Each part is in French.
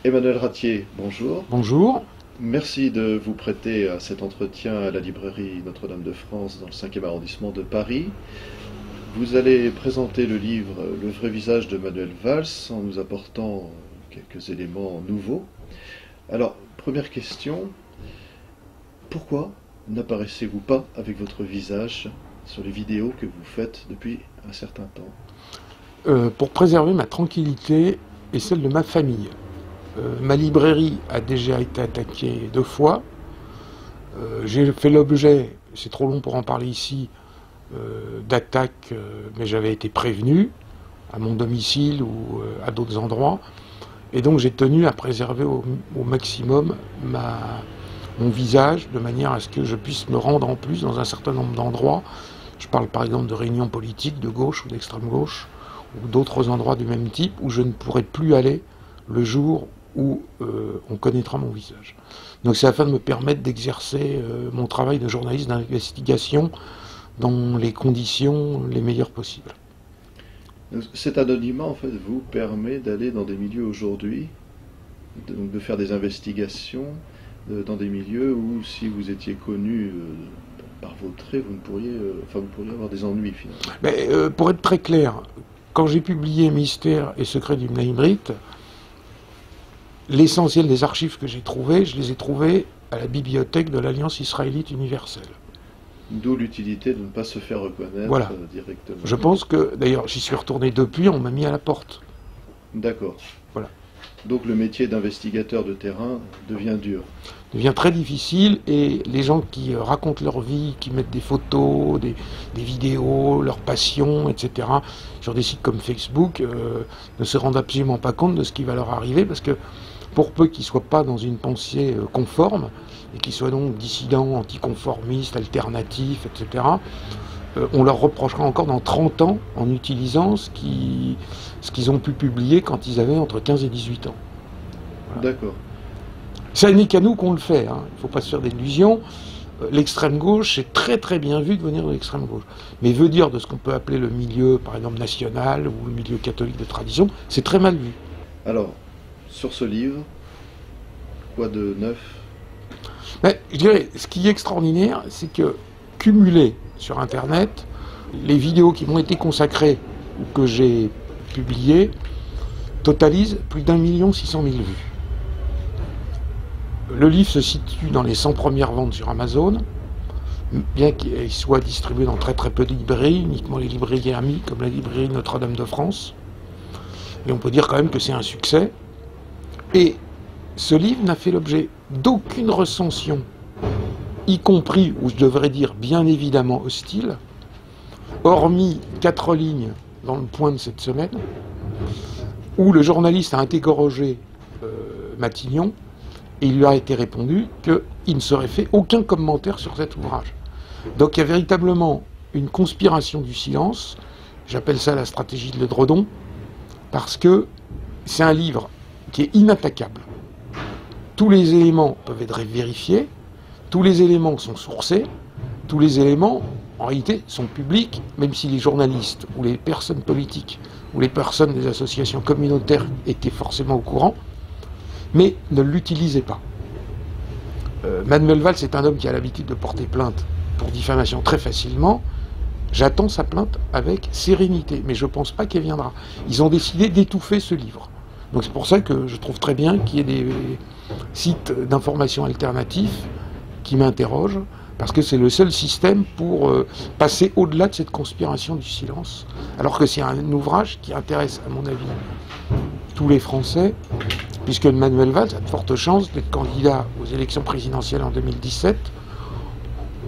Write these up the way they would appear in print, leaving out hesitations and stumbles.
Emmanuel Ratier, bonjour. Bonjour. Merci de vous prêter à cet entretien à la librairie Notre-Dame de France dans le 5e arrondissement de Paris. Vous allez présenter le livre Le vrai visage de Manuel Valls en nous apportant quelques éléments nouveaux. Alors, première question, pourquoi n'apparaissez-vous pas avec votre visage sur les vidéos que vous faites depuis un certain temps? Pour préserver ma tranquillité et celle de ma famille. Ma librairie a déjà été attaquée 2 fois. J'ai fait l'objet, c'est trop long pour en parler ici, d'attaques, mais j'avais été prévenu à mon domicile ou à d'autres endroits. Et donc j'ai tenu à préserver au maximum mon visage, de manière à ce que je puisse me rendre en plus dans un certain nombre d'endroits. Je parle par exemple de réunions politiques de gauche ou d'extrême gauche, ou d'autres endroits du même type où je ne pourrai plus aller le jour où on connaîtra mon visage. Donc c'est afin de me permettre d'exercer mon travail de journaliste d'investigation dans les conditions les meilleures possibles. Cet anonymat, en fait, vous permet d'aller dans des milieux aujourd'hui, de faire des investigations dans des milieux où, si vous étiez connu par vos traits, vous ne pourriez, vous pourriez avoir des ennuis finalement. Mais pour être très clair, quand j'ai publié Mystère et secrets du Mnaïmrite, l'essentiel des archives que j'ai trouvées, je les ai trouvées à la bibliothèque de l'Alliance israélite universelle. D'où l'utilité de ne pas se faire reconnaître Voilà. Directement. Je pense que, d'ailleurs, j'y suis retourné depuis, on m'a mis à la porte. D'accord. Voilà. Donc le métier d'investigateur de terrain devient dur. Devient très difficile, et les gens qui racontent leur vie, qui mettent des photos, des vidéos, leurs passions, etc., sur des sites comme Facebook, ne se rendent absolument pas compte de ce qui va leur arriver, parce que pour peu qu'ils ne soient pas dans une pensée conforme, et qu'ils soient donc dissidents, anticonformistes, alternatifs, etc., on leur reprochera encore dans 30 ans en utilisant ce qu'ils ont pu publier quand ils avaient entre 15 et 18 ans. Voilà. D'accord. Ça n'est qu'à nous qu'on le fait, hein. Il ne faut pas se faire d'illusions. L'extrême gauche, c'est très très bien vu de venir de l'extrême gauche. Mais veut dire de ce qu'on peut appeler le milieu, par exemple, national, ou le milieu catholique de tradition, c'est très mal vu. Alors, sur ce livre, quoi de neuf? Mais je dirais, ce qui est extraordinaire, c'est que, cumulé sur Internet, les vidéos qui m'ont été consacrées ou que j'ai publiées totalisent plus d'1 600 000 vues. Le livre se situe dans les 100 premières ventes sur Amazon, bien qu'il soit distribué dans très très peu de librairies, uniquement les librairies amies, comme la librairie Notre-Dame de France. Et on peut dire quand même que c'est un succès. Et ce livre n'a fait l'objet d'aucune recension, y compris, ou je devrais dire bien évidemment hostile, hormis 4 lignes dans le Point de cette semaine, où le journaliste a interrogé Matignon, et il lui a été répondu qu'il ne serait fait aucun commentaire sur cet ouvrage. Donc il y a véritablement une conspiration du silence, j'appelle ça la stratégie de l'Edredon, parce que c'est un livre qui est inattaquable. Tous les éléments peuvent être vérifiés, tous les éléments sont sourcés, tous les éléments, en réalité, sont publics, même si les journalistes ou les personnes politiques ou les personnes des associations communautaires étaient forcément au courant, mais ne l'utilisez pas. Manuel Valls est un homme qui a l'habitude de porter plainte pour diffamation très facilement. J'attends sa plainte avec sérénité, mais je ne pense pas qu'elle viendra. Ils ont décidé d'étouffer ce livre. Donc c'est pour ça que je trouve très bien qu'il y ait des sites d'information alternatifs qui m'interrogent, parce que c'est le seul système pour passer au-delà de cette conspiration du silence. Alors que c'est un ouvrage qui intéresse, à mon avis, tous les Français, puisque Manuel Valls a de fortes chances d'être candidat aux élections présidentielles en 2017,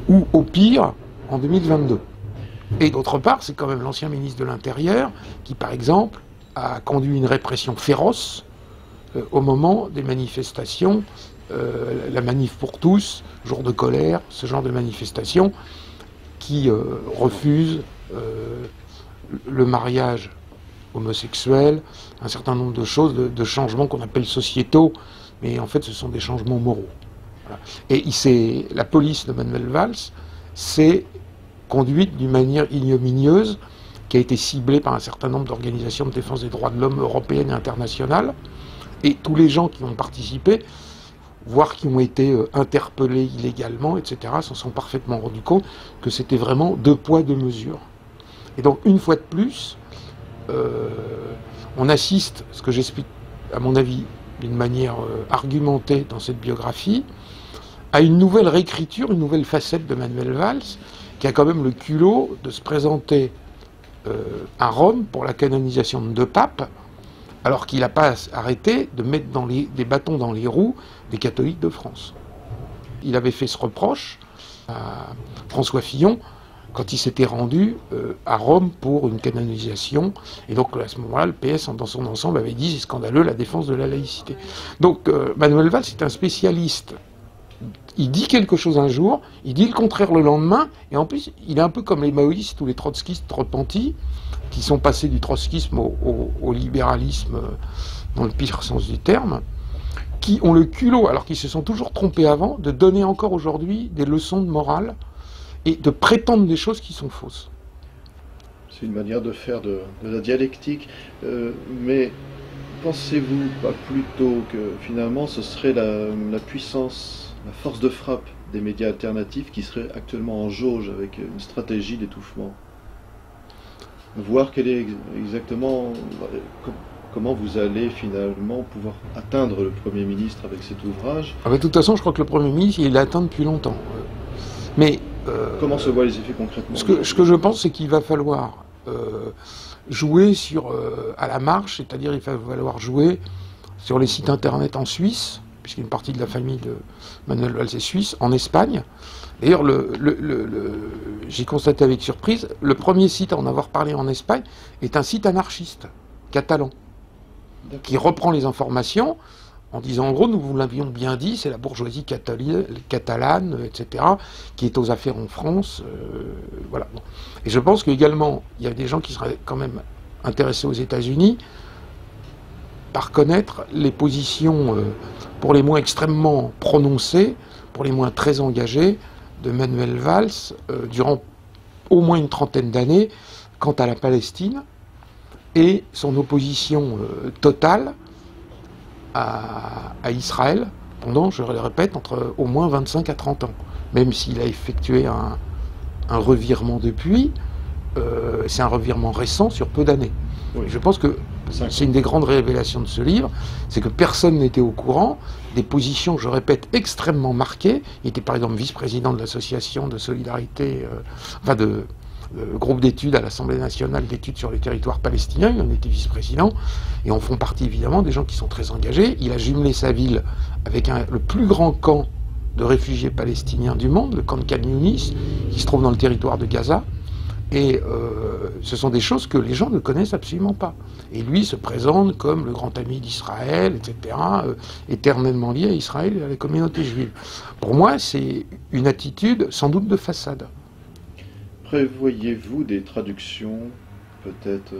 ou au pire, en 2022. Et d'autre part, c'est quand même l'ancien ministre de l'Intérieur qui, par exemple, a conduit une répression féroce au moment des manifestations, la manif pour tous, jour de colère, ce genre de manifestations qui refusent le mariage homosexuel, un certain nombre de choses, de changements qu'on appelle sociétaux, mais en fait ce sont des changements moraux. Voilà. Et la police de Manuel Valls s'est conduite d'une manière ignominieuse, qui a été ciblée par un certain nombre d'organisations de défense des droits de l'homme européennes et internationales, Et tous les gens qui ont participé, voire qui ont été interpellés illégalement, etc., s'en sont parfaitement rendus compte que c'était vraiment deux poids, deux mesures. Et donc, une fois de plus, on assiste, ce que j'explique, à mon avis, d'une manière argumentée dans cette biographie, à une nouvelle réécriture, une nouvelle facette de Manuel Valls, qui a quand même le culot de se présenter à Rome pour la canonisation de deux papes, alors qu'il n'a pas arrêté de mettre des bâtons dans les roues des catholiques de France. Il avait fait ce reproche à François Fillon quand il s'était rendu à Rome pour une canonisation. Et donc à ce moment-là, le PS dans son ensemble avait dit « c'est scandaleux la défense de la laïcité ». Donc Manuel Valls est un spécialiste. Il dit quelque chose un jour, il dit le contraire le lendemain, et en plus il est un peu comme les maoïstes ou les trotskistes repentis, qui sont passés du trotskisme au libéralisme dans le pire sens du terme, qui ont le culot, alors qu'ils se sont toujours trompés avant, de donner encore aujourd'hui des leçons de morale et de prétendre des choses qui sont fausses. C'est une manière de faire de la dialectique, mais pensez-vous pas plutôt que finalement ce serait la puissance, la force de frappe des médias alternatifs qui serait actuellement en jauge avec une stratégie d'étouffement? Voir quelle est exactement, comment vous allez finalement pouvoir atteindre le Premier ministre avec cet ouvrage. De toute façon, je crois que le Premier ministre, il l'a atteint depuis longtemps. Mais comment se voient les effets concrètement? Ce que je pense, c'est qu'il va falloir jouer à la marche, c'est-à-dire il va falloir jouer sur les sites internet en Suisse, puisqu'une partie de la famille de Manuel Valls est suisse, en Espagne. D'ailleurs, j'ai constaté avec surprise, le premier site à en avoir parlé en Espagne est un site anarchiste, catalan, qui reprend les informations en disant, en gros, nous vous l'avions bien dit, c'est la bourgeoisie catalane, etc., qui est aux affaires en France. Voilà. Et je pense qu'également, il y a des gens qui seraient quand même intéressés aux États-Unis par connaître les positions, pour les moins extrêmement prononcées, pour les moins très engagées, de Manuel Valls durant au moins une trentaine d'années quant à la Palestine et son opposition totale à Israël pendant, je le répète, entre au moins 25 à 30 ans. Même s'il a effectué un revirement depuis, c'est un revirement récent sur peu d'années. Oui. Je pense que c'est une des grandes révélations de ce livre, c'est que personne n'était au courant des positions, je répète, extrêmement marquées. Il était par exemple vice-président de l'association de solidarité, de groupe d'études à l'Assemblée nationale d'études sur les territoires palestiniens, il en était vice-président, et en font partie évidemment des gens qui sont très engagés. Il a jumelé sa ville avec le plus grand camp de réfugiés palestiniens du monde, le camp de Khan Younis, qui se trouve dans le territoire de Gaza. Et ce sont des choses que les gens ne connaissent absolument pas. Et lui se présente comme le grand ami d'Israël, etc., éternellement lié à Israël et à la communauté juive. Pour moi, c'est une attitude sans doute de façade. Prévoyez-vous des traductions, peut-être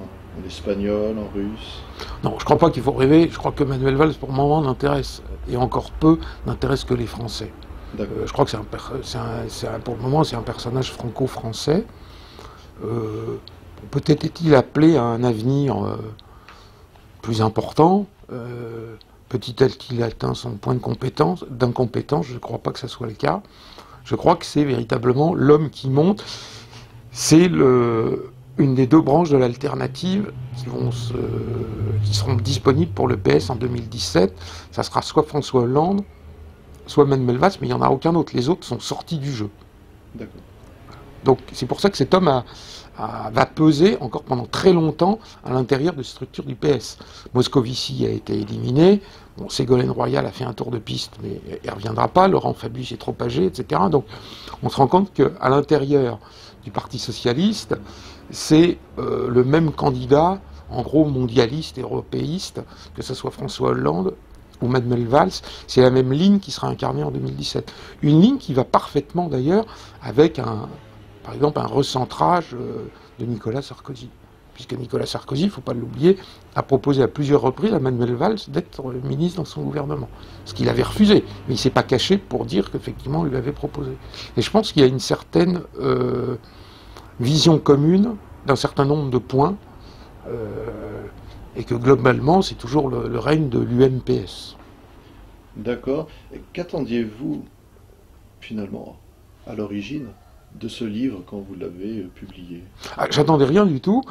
en espagnol, en russe? Non, je ne crois pas qu'il faut rêver. Je crois que Manuel Valls, pour le moment, n'intéresse, et encore peu, n'intéresse que les Français. Je crois que pour le moment, c'est un personnage franco-français. Peut-être est-il appelé à un avenir plus important. Petit à petit, il atteint son point d'incompétence. Je ne crois pas que ce soit le cas. Je crois que c'est véritablement l'homme qui monte. C'est une des deux branches de l'alternative qui seront disponibles pour le PS en 2017. Ça sera soit François Hollande, soit Manuel Valls, mais il n'y en a aucun autre. Les autres sont sortis du jeu. D'accord. Donc c'est pour ça que cet homme va peser encore pendant très longtemps à l'intérieur des structures du PS. Moscovici a été éliminé. Bon, Ségolène Royal a fait un tour de piste, mais elle ne reviendra pas. Laurent Fabius est trop âgé, etc. Donc on se rend compte qu'à l'intérieur du Parti socialiste, c'est le même candidat, en gros mondialiste, européiste, que ce soit François Hollande ou Manuel Valls, c'est la même ligne qui sera incarnée en 2017. Une ligne qui va parfaitement d'ailleurs avec par exemple un recentrage de Nicolas Sarkozy. Puisque Nicolas Sarkozy, il ne faut pas l'oublier, a proposé à plusieurs reprises à Manuel Valls d'être ministre dans son gouvernement. Ce qu'il avait refusé. Mais il ne s'est pas caché pour dire qu'effectivement, on lui avait proposé. Et je pense qu'il y a une certaine vision commune d'un certain nombre de points et que globalement, c'est toujours le règne de l'UMPS. D'accord. Qu'attendiez-vous, finalement, à l'origine de ce livre quand vous l'avez publié? J'attendais rien du tout.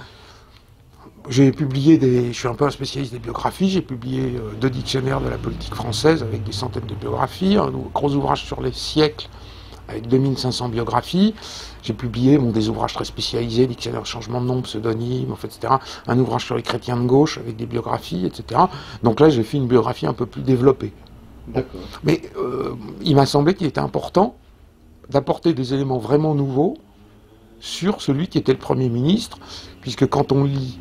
J'ai publié je suis un peu un spécialiste des biographies, j'ai publié 2 dictionnaires de la politique française avec des centaines de biographies, un gros ouvrage sur les siècles avec 2500 biographies. J'ai publié des ouvrages très spécialisés, dictionnaire changement de nom, pseudonyme, etc. Un ouvrage sur les chrétiens de gauche avec des biographies, etc. Donc là, j'ai fait une biographie un peu plus développée. D'accord. Mais il m'a semblé qu'il était important d'apporter des éléments vraiment nouveaux sur celui qui était le Premier ministre, puisque quand on lit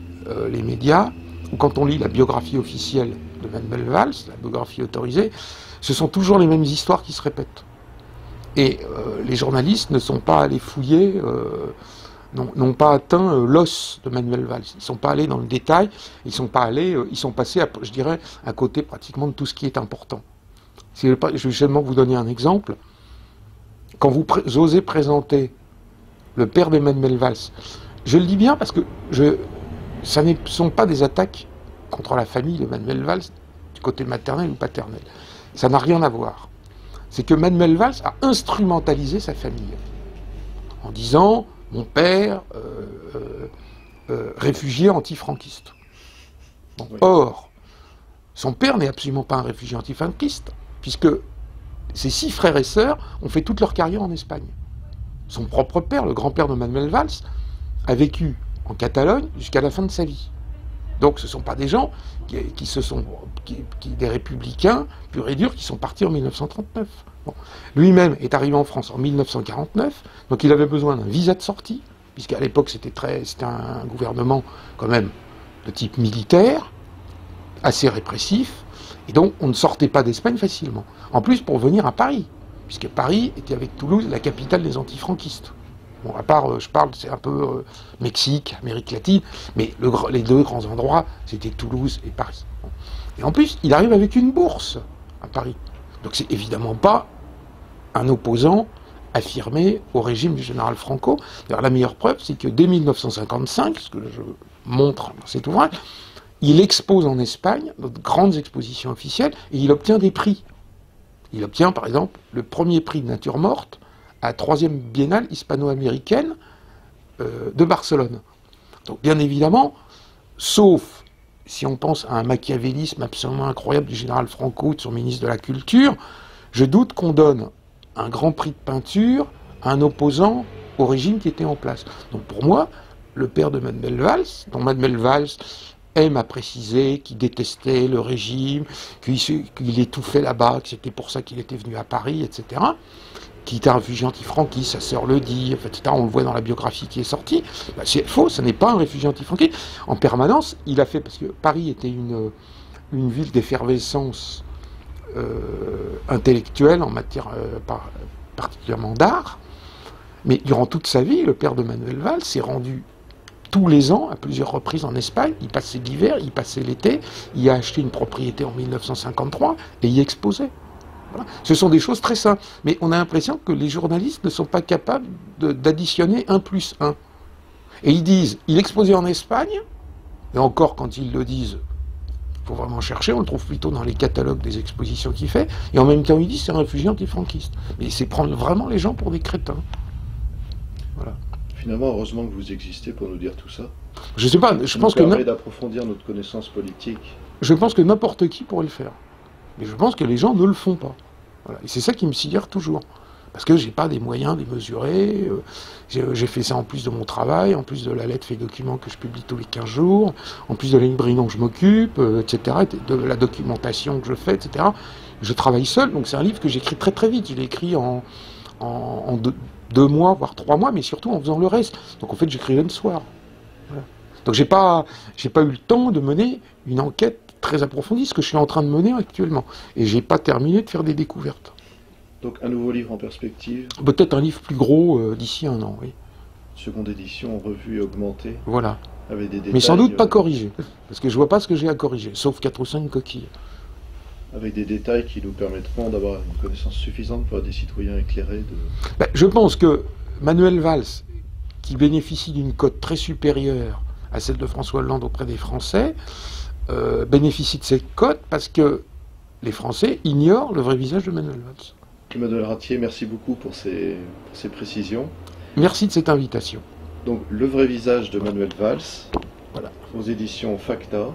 les médias, ou quand on lit la biographie officielle de Manuel Valls, la biographie autorisée, ce sont toujours les mêmes histoires qui se répètent. Et les journalistes ne sont pas allés fouiller, n'ont pas atteint l'os de Manuel Valls. Ils ne sont pas allés dans le détail, ils sont passés, je dirais, à côté pratiquement de tout ce qui est important. Je vais seulement vous donner un exemple. Quand vous osez présenter le père d'Emmanuel Valls, je le dis bien parce que ça ne sont pas des attaques contre la famille de Manuel Valls, du côté maternel ou paternel. Ça n'a rien à voir. C'est que Manuel Valls a instrumentalisé sa famille en disant « mon père, réfugié antifranquiste ». Bon, oui. Or, son père n'est absolument pas un réfugié antifranquiste, puisque ses 6 frères et sœurs ont fait toute leur carrière en Espagne. Son propre père, le grand-père de Manuel Valls, a vécu en Catalogne jusqu'à la fin de sa vie. Donc ce ne sont pas des gens des républicains purs et durs qui sont partis en 1939. Bon. Lui-même est arrivé en France en 1949, donc il avait besoin d'un visa de sortie, puisqu'à l'époque c'était un gouvernement quand même de type militaire, assez répressif, et donc on ne sortait pas d'Espagne facilement. En plus pour venir à Paris, puisque Paris était avec Toulouse la capitale des antifranquistes. Bon, à part, je parle, c'est un peu Mexique, Amérique latine, mais les 2 grands endroits, c'était Toulouse et Paris. Bon. Et en plus, il arrive avec une bourse à Paris. Donc c'est évidemment pas un opposant affirmé au régime du général Franco. D'ailleurs, la meilleure preuve, c'est que dès 1955, ce que je montre dans cet ouvrage, il expose en Espagne, dans de grandes expositions officielles, et il obtient des prix. Il obtient, par exemple, le premier prix de nature morte à la 3e biennale hispano-américaine de Barcelone. Donc bien évidemment, sauf si on pense à un machiavélisme absolument incroyable du général Franco, de son ministre de la Culture, je doute qu'on donne un grand prix de peinture à un opposant au régime qui était en place. Donc pour moi, le père de Manuel Valls, dont Manuel Valls aime à préciser qu'il détestait le régime, qu'il étouffait là-bas, que c'était pour ça qu'il était venu à Paris, etc., qui était un réfugié antifranquiste, sa sœur le dit, etc., on le voit dans la biographie qui est sortie, c'est faux, ce n'est pas un réfugié antifranquiste. En permanence, il a fait, parce que Paris était une ville d'effervescence intellectuelle en matière particulièrement d'art, mais durant toute sa vie, le père de Manuel Valls s'est rendu tous les ans, à plusieurs reprises en Espagne, il passait l'hiver, il passait l'été, il a acheté une propriété en 1953 et y exposait. Voilà. Ce sont des choses très simples, mais on a l'impression que les journalistes ne sont pas capables d'additionner 1 + 1. Et ils disent, il exposait en Espagne, et encore quand ils le disent, il faut vraiment chercher, on le trouve plutôt dans les catalogues des expositions qu'il fait, et en même temps ils disent c'est un réfugié antifranquiste. Mais c'est prendre vraiment les gens pour des crétins. Voilà. Finalement, heureusement que vous existez pour nous dire tout ça. Je sais pas, je pense que... Ça nous permet d'approfondir notre connaissance politique. Je pense que n'importe qui pourrait le faire. Mais je pense que les gens ne le font pas. Voilà. Et c'est ça qui me sidère toujours. Parce que j'ai pas des moyens démesurés. J'ai fait ça en plus de mon travail, en plus de la lettre fait document que je publie tous les 15 jours, en plus de la librairie dont je m'occupe, etc., de la documentation que je fais, etc. Je travaille seul, donc c'est un livre que j'écris très très vite. Je l'ai écrit en 2 mois, voire 3 mois, mais surtout en faisant le reste. Donc en fait, j'écrivais le soir. Voilà. Donc j'ai pas eu le temps de mener une enquête très approfondie, ce que je suis en train de mener actuellement. Et j'ai pas terminé de faire des découvertes. Donc un nouveau livre en perspective. Peut-être un livre plus gros d'ici 1 an, oui. Seconde édition, revue et augmentée. Voilà. Avec des détails, mais sans doute pas corrigé, parce que je vois pas ce que j'ai à corriger, sauf 4 ou 5 coquilles. Avec des détails qui nous permettront d'avoir une connaissance suffisante pour des citoyens éclairés. Je pense que Manuel Valls, qui bénéficie d'une cote très supérieure à celle de François Hollande auprès des Français, bénéficie de ces codes parce que les Français ignorent le vrai visage de Manuel Valls. Emmanuel Ratier, merci beaucoup pour ces précisions. Merci de cette invitation. Donc, Le vrai visage de Manuel Valls, Voilà. aux éditions Facta,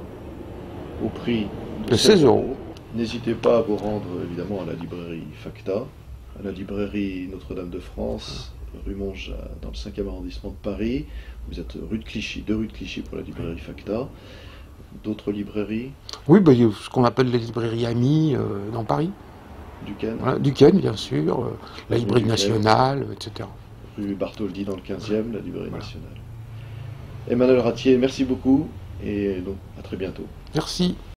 au prix De 16 €. N'hésitez pas à vous rendre évidemment à la librairie Facta, à la librairie Notre-Dame de France, rue Monge, dans le 5e arrondissement de Paris. Vous êtes rue de Clichy, 2 rue de Clichy pour la librairie Facta. D'autres librairies? Oui, il y a ce qu'on appelle les librairies amies dans Paris. Duquesne? Voilà, Duquesne, bien sûr, la librairie Duquesne. nationale, etc. Rue Bartholdi dans le 15e, la librairie nationale. Emmanuel Ratier, merci beaucoup et donc à très bientôt. Merci.